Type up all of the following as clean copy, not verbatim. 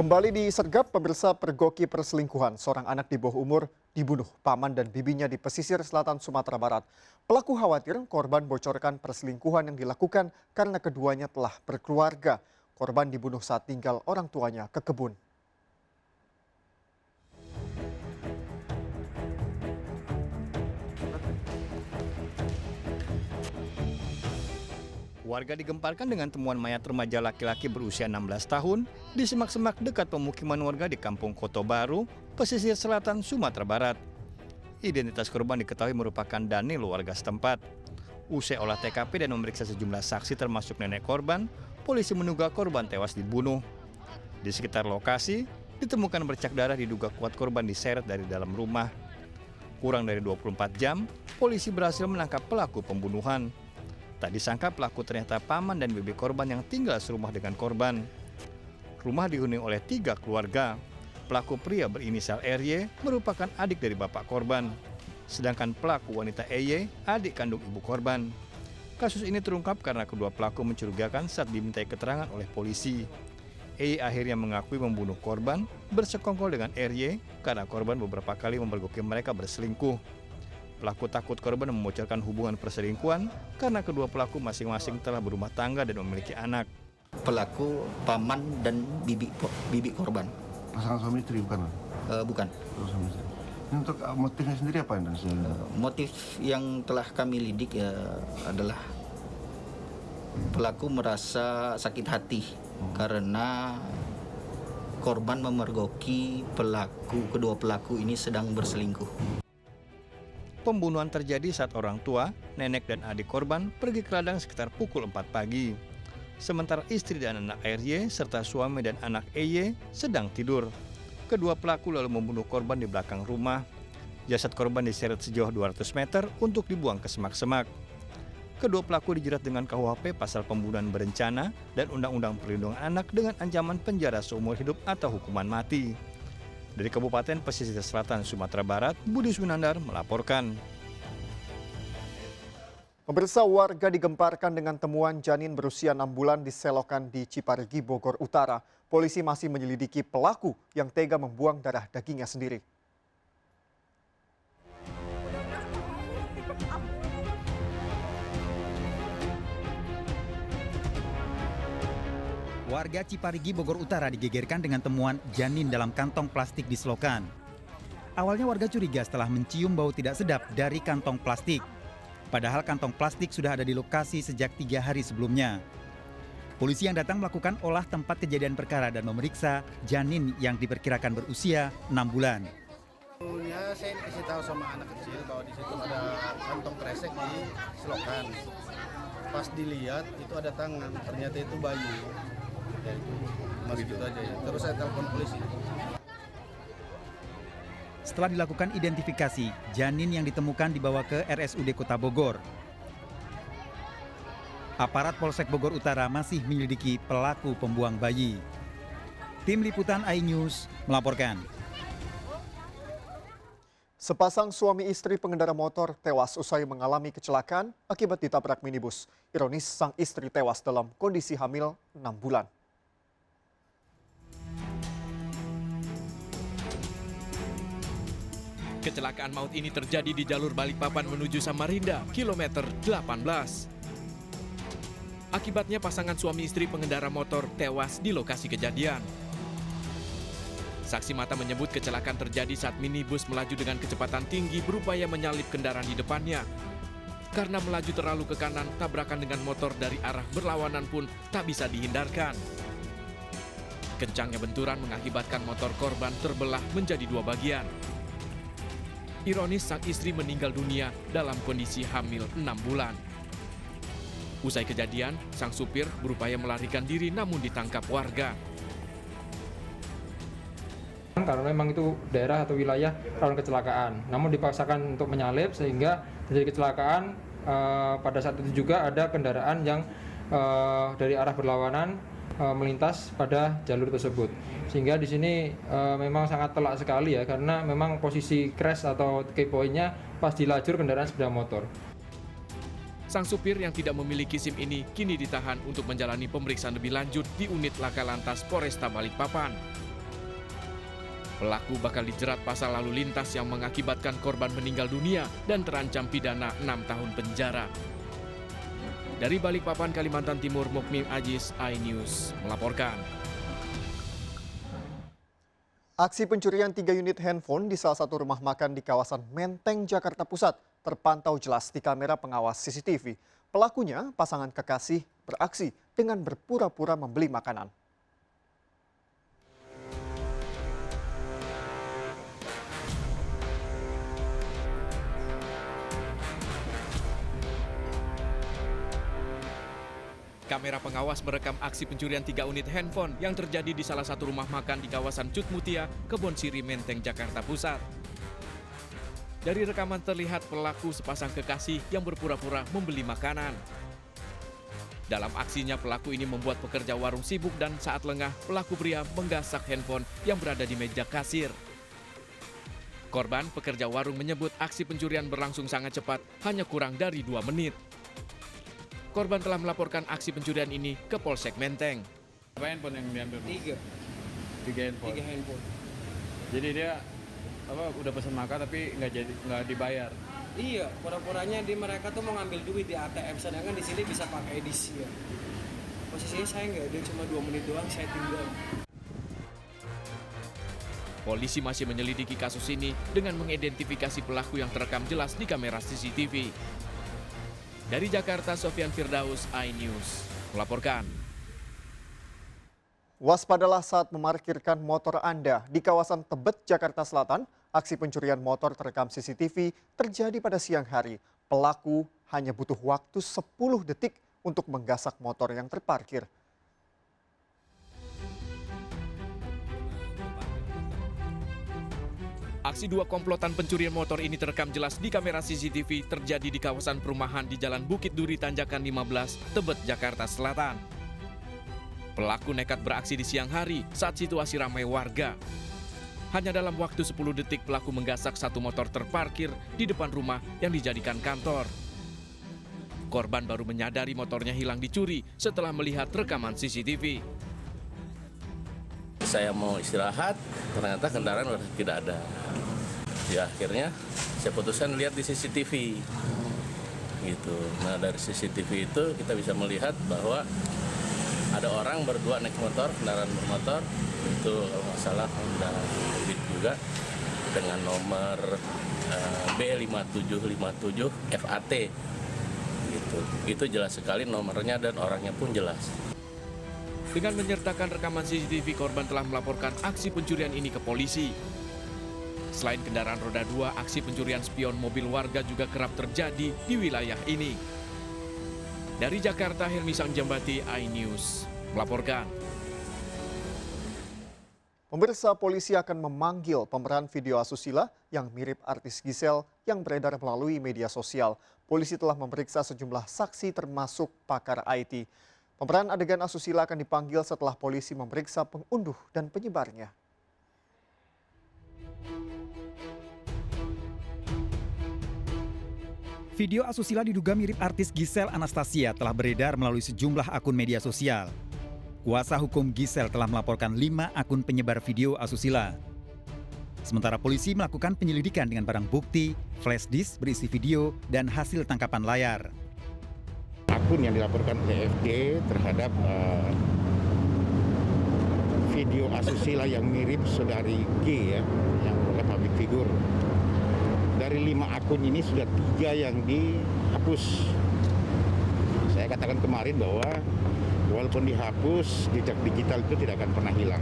Kembali disergap, pemirsa, pergoki perselingkuhan. Seorang anak di bawah umur dibunuh paman dan bibinya di pesisir selatan Sumatera Barat. Pelaku khawatir korban bocorkan perselingkuhan yang dilakukan karena keduanya telah berkeluarga. Korban dibunuh saat tinggal orang tuanya ke kebun. Warga digemparkan dengan temuan mayat remaja laki-laki berusia 16 tahun di semak-semak dekat pemukiman warga di Kampung Koto Baru, pesisir selatan Sumatera Barat. Identitas korban diketahui merupakan Daniel, warga setempat. Usai olah TKP dan memeriksa sejumlah saksi termasuk nenek korban, polisi menduga korban tewas dibunuh. Di sekitar lokasi, ditemukan bercak darah diduga kuat korban diseret dari dalam rumah. Kurang dari 24 jam, polisi berhasil menangkap pelaku pembunuhan. Tak disangka pelaku ternyata paman dan bibi korban yang tinggal serumah dengan korban. Rumah dihuni oleh 3 keluarga. Pelaku pria berinisial RY merupakan adik dari bapak korban. Sedangkan pelaku wanita EY adik kandung ibu korban. Kasus ini terungkap karena kedua pelaku mencurigakan saat dimintai keterangan oleh polisi. EY akhirnya mengakui membunuh korban bersekongkol dengan RY karena korban beberapa kali memergoki mereka berselingkuh. Pelaku takut korban membocorkan hubungan perselingkuhan karena kedua pelaku masing-masing telah berumah tangga dan memiliki anak. Pelaku paman dan bibi korban. Pasangan suami istri bukan? Bukan. Suami istri. Ini untuk motifnya sendiri apa yang Motif yang telah kami lidik adalah pelaku merasa sakit hati karena korban memergoki kedua pelaku ini sedang berselingkuh. Pembunuhan terjadi saat orang tua, nenek dan adik korban pergi ke ladang sekitar pukul 4 pagi. Sementara istri dan anak RY serta suami dan anak EY sedang tidur. Kedua pelaku lalu membunuh korban di belakang rumah. Jasad korban diseret sejauh 200 meter untuk dibuang ke semak-semak. Kedua pelaku dijerat dengan KUHP pasal pembunuhan berencana dan Undang-Undang Perlindungan Anak dengan ancaman penjara seumur hidup atau hukuman mati. Dari Kabupaten Pesisir Selatan Sumatera Barat, Budi Sunandar melaporkan. Pemirsa, warga digemparkan dengan temuan janin berusia 6 bulan diselokan di Ciparigi, Bogor Utara. Polisi masih menyelidiki pelaku yang tega membuang darah dagingnya sendiri. Warga Ciparigi, Bogor Utara digegerkan dengan temuan janin dalam kantong plastik di selokan. Awalnya warga curiga setelah mencium bau tidak sedap dari kantong plastik. Padahal kantong plastik sudah ada di lokasi sejak 3 hari sebelumnya. Polisi yang datang melakukan olah tempat kejadian perkara dan memeriksa janin yang diperkirakan berusia 6 bulan. Saya dikasih tahu sama anak kecil bahwa di situ ada kantong kresek di selokan. Pas dilihat itu ada tangan, ternyata itu bayi. Ya itu masih gitu aja ya. Terus saya telepon polisi. Setelah dilakukan identifikasi, janin yang ditemukan dibawa ke RSUD Kota Bogor. Aparat Polsek Bogor Utara masih menyelidiki pelaku pembuang bayi. Tim Liputan iNews melaporkan. Sepasang suami istri pengendara motor tewas usai mengalami kecelakaan akibat ditabrak minibus. Ironis, sang istri tewas dalam kondisi hamil 6 bulan. Kecelakaan maut ini terjadi di jalur Balikpapan menuju Samarinda, kilometer 18. Akibatnya pasangan suami istri pengendara motor tewas di lokasi kejadian. Saksi mata menyebut kecelakaan terjadi saat minibus melaju dengan kecepatan tinggi berupaya menyalip kendaraan di depannya. Karena melaju terlalu ke kanan, tabrakan dengan motor dari arah berlawanan pun tak bisa dihindarkan. Kencangnya benturan mengakibatkan motor korban terbelah menjadi 2 bagian. Ironis, sang istri meninggal dunia dalam kondisi hamil 6 bulan. Usai kejadian, sang supir berupaya melarikan diri namun ditangkap warga. Karena memang itu daerah atau wilayah rawan kecelakaan, namun dipaksakan untuk menyalip sehingga terjadi kecelakaan. Pada saat itu juga ada kendaraan yang dari arah berlawanan melintas pada jalur tersebut, sehingga di sini memang sangat telak sekali ya, karena memang posisi crash atau key point-nya pas di lajur kendaraan sepeda motor. Sang supir yang tidak memiliki SIM ini kini ditahan untuk menjalani pemeriksaan lebih lanjut di unit Laka Lantas Polresta Balikpapan. Pelaku bakal dijerat pasal lalu lintas yang mengakibatkan korban meninggal dunia dan terancam pidana 6 tahun penjara. Dari Balikpapan, Kalimantan Timur, Mukmin Ajis, iNews melaporkan. Aksi pencurian 3 unit handphone di salah satu rumah makan di kawasan Menteng, Jakarta Pusat terpantau jelas di kamera pengawas CCTV. Pelakunya, pasangan kekasih, beraksi dengan berpura-pura membeli makanan. Kamera pengawas merekam aksi pencurian 3 unit handphone yang terjadi di salah satu rumah makan di kawasan Cut Mutia, Kebon Siri, Menteng, Jakarta Pusat. Dari rekaman terlihat pelaku sepasang kekasih yang berpura-pura membeli makanan. Dalam aksinya, pelaku ini membuat pekerja warung sibuk dan saat lengah, pelaku pria menggasak handphone yang berada di meja kasir. Korban, pekerja warung, menyebut aksi pencurian berlangsung sangat cepat, hanya kurang dari 2 menit. Korban telah melaporkan aksi pencurian ini ke Polsek Menteng. Berapa handphone yang diambil? 3 handphone. Jadi dia udah pesan makan tapi nggak dibayar. Iya, pura-puranya mereka tuh mau ngambil duit di ATM, sedangkan di sini bisa pakai edisi ya. Posisinya saya nggak ada, cuma 2 menit doang saya tinggal. Polisi masih menyelidiki kasus ini dengan mengidentifikasi pelaku yang terekam jelas di kamera CCTV. Dari Jakarta, Sofyan Firdaus, iNews melaporkan. Waspadalah saat memarkirkan motor Anda di kawasan Tebet, Jakarta Selatan. Aksi pencurian motor terekam CCTV terjadi pada siang hari. Pelaku hanya butuh waktu 10 detik untuk menggasak motor yang terparkir. Aksi 2 komplotan pencurian motor ini terekam jelas di kamera CCTV terjadi di kawasan perumahan di Jalan Bukit Duri Tanjakan 15, Tebet, Jakarta Selatan. Pelaku nekat beraksi di siang hari saat situasi ramai warga. Hanya dalam waktu 10 detik pelaku menggasak satu motor terparkir di depan rumah yang dijadikan kantor. Korban baru menyadari motornya hilang dicuri setelah melihat rekaman CCTV. Saya mau istirahat, ternyata kendaraan udah tidak ada. Ya akhirnya saya putuskan lihat di CCTV. Gitu. Nah dari CCTV itu kita bisa melihat bahwa ada orang berdua naik motor, kendaraan bermotor. Itu kalau nggak salah Honda Beat juga dengan nomor B5757 FAT. Gitu. Itu jelas sekali nomornya dan orangnya pun jelas. Dengan menyertakan rekaman CCTV, korban telah melaporkan aksi pencurian ini ke polisi. Selain kendaraan roda 2, aksi pencurian spion mobil warga juga kerap terjadi di wilayah ini. Dari Jakarta, Helmi Sangjambati, iNews melaporkan. Pemirsa, polisi akan memanggil pemeran video asusila yang mirip artis Gisel yang beredar melalui media sosial. Polisi telah memeriksa sejumlah saksi termasuk pakar IT. Pemeran adegan asusila akan dipanggil setelah polisi memeriksa pengunduh dan penyebarnya. Video asusila diduga mirip artis Gisel Anastasia telah beredar melalui sejumlah akun media sosial. Kuasa hukum Gisel telah melaporkan 5 akun penyebar video asusila. Sementara polisi melakukan penyelidikan dengan barang bukti, flash disk berisi video, dan hasil tangkapan layar. Akun yang dilaporkan oleh FD terhadap video asusila yang mirip saudari G ya, yang oleh public figure. Dari 5 akun ini sudah 3 yang dihapus. Saya katakan kemarin bahwa walaupun dihapus, jejak digital itu tidak akan pernah hilang.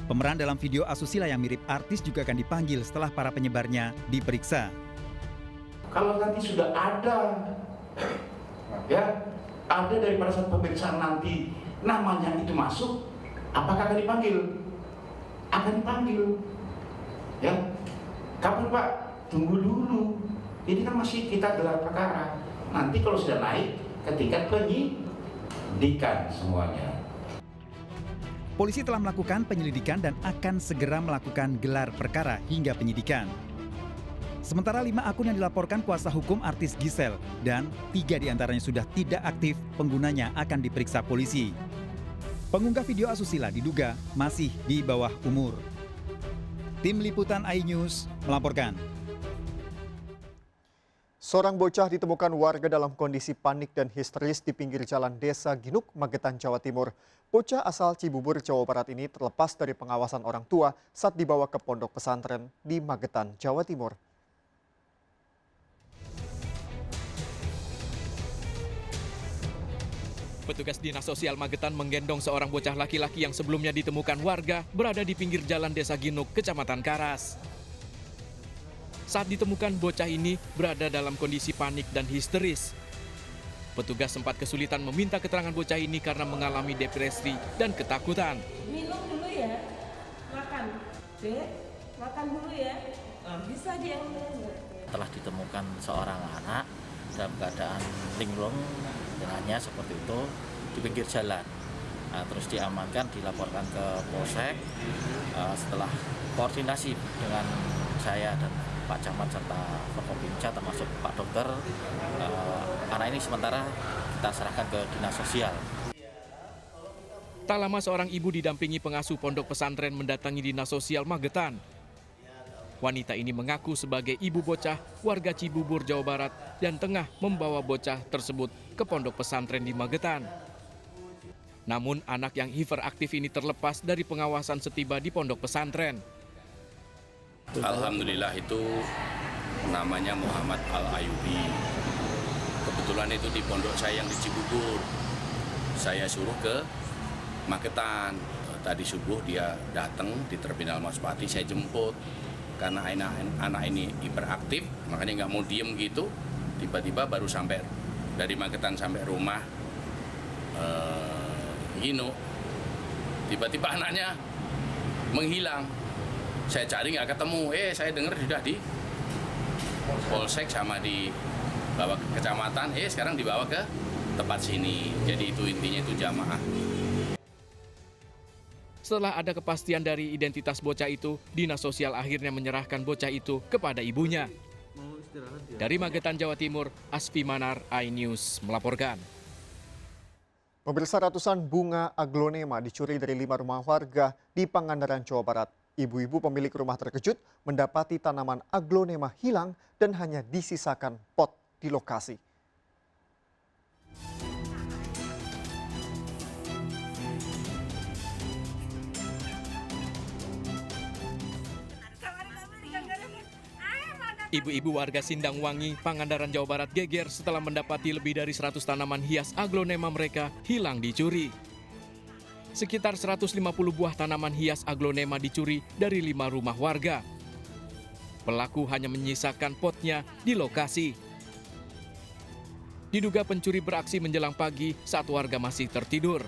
Pemeran dalam video asusila yang mirip artis juga akan dipanggil setelah para penyebarnya diperiksa. Kalau nanti sudah ada dari pada saat pemeriksaan nanti namanya itu masuk, apakah akan dipanggil? Akan dipanggil. Ya, kapan Pak? Tunggu dulu. Ini kan masih kita gelar perkara. Nanti kalau sudah naik ke tingkat penyidikan semuanya. Polisi telah melakukan penyelidikan dan akan segera melakukan gelar perkara hingga penyidikan. Sementara 5 akun yang dilaporkan kuasa hukum artis Gisel dan 3 diantaranya sudah tidak aktif, penggunanya akan diperiksa polisi. Pengunggah video asusila diduga masih di bawah umur. Tim Liputan iNews melaporkan. Seorang bocah ditemukan warga dalam kondisi panik dan histeris di pinggir jalan Desa Ginuk, Magetan, Jawa Timur. Bocah asal Cibubur, Jawa Barat ini terlepas dari pengawasan orang tua saat dibawa ke pondok pesantren di Magetan, Jawa Timur. Petugas Dinas Sosial Magetan menggendong seorang bocah laki-laki yang sebelumnya ditemukan warga berada di pinggir jalan Desa Ginuk, Kecamatan Karas. Saat ditemukan, bocah ini berada dalam kondisi panik dan histeris. Petugas sempat kesulitan meminta keterangan bocah ini karena mengalami depresi dan ketakutan. Minum dulu ya, makan. Dek, makan dulu ya. Bisa dia minum. Telah ditemukan seorang anak dalam keadaan linglung dengannya seperti itu di pinggir jalan. Terus diamankan, dilaporkan ke Polsek. Setelah koordinasi dengan saya dan Pak Camat serta Forkopimda termasuk Pak Dokter, anak ini sementara kita serahkan ke Dinas Sosial. Tak lama seorang ibu didampingi pengasuh pondok pesantren mendatangi Dinas Sosial Magetan. Wanita ini mengaku sebagai ibu bocah warga Cibubur, Jawa Barat dan tengah membawa bocah tersebut ke pondok pesantren di Magetan. Namun anak yang hiperaktif ini terlepas dari pengawasan setiba di pondok pesantren. Alhamdulillah itu namanya Muhammad Al-Ayubi. Kebetulan itu di pondok saya yang di Cibubur. Saya suruh ke Magetan. Tadi subuh dia datang di Terminal Maspati, saya jemput. Karena anak ini hiperaktif, makanya nggak mau diem gitu. Tiba-tiba baru sampai dari Magetan sampai rumah Ginuk. Tiba-tiba anaknya menghilang. Saya cari nggak ketemu. Saya dengar sudah di Polsek sama dibawa ke kecamatan. Sekarang dibawa ke tempat sini. Jadi itu intinya itu jamaah. Setelah ada kepastian dari identitas bocah itu, Dinas Sosial akhirnya menyerahkan bocah itu kepada ibunya. Dari Magetan, Jawa Timur, Asfi Manar, iNews melaporkan. Pemirsa, ratusan bunga aglonema dicuri dari 5 rumah warga di Pangandaran, Jawa Barat. Ibu-ibu pemilik rumah terkejut mendapati tanaman aglonema hilang dan hanya disisakan pot di lokasi. Ibu-ibu warga Sindangwangi, Pangandaran, Jawa Barat geger setelah mendapati lebih dari 100 tanaman hias aglonema mereka hilang dicuri. Sekitar 150 buah tanaman hias aglonema dicuri dari 5 rumah warga. Pelaku hanya menyisakan potnya di lokasi. Diduga pencuri beraksi menjelang pagi saat warga masih tertidur.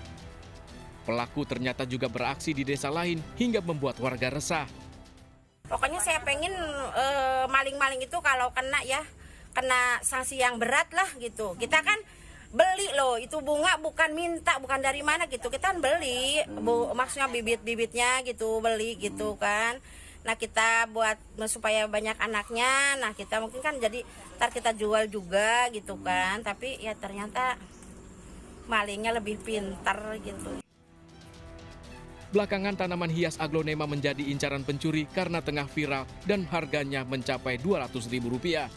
Pelaku ternyata juga beraksi di desa lain hingga membuat warga resah. Pokoknya saya pengen maling-maling itu kalau kena sanksi yang berat lah gitu. Kita kan beli loh, itu bunga bukan minta, bukan dari mana gitu. Kita kan beli, maksudnya bibit-bibitnya gitu, beli gitu kan. Nah kita buat supaya banyak anaknya, nah kita mungkin kan jadi ntar kita jual juga gitu kan. Tapi ya ternyata malingnya lebih pintar gitu. Belakangan tanaman hias aglonema menjadi incaran pencuri karena tengah viral dan harganya mencapai Rp200.000.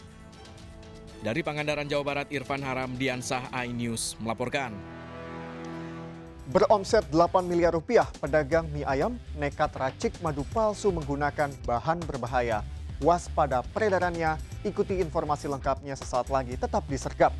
Dari Pangandaran, Jawa Barat, Irfan Haram, Diansah, iNews melaporkan. Beromset 8 miliar rupiah, pedagang mie ayam nekat racik madu palsu menggunakan bahan berbahaya. Waspada peredarannya, ikuti informasi lengkapnya sesaat lagi, tetap di Sergap.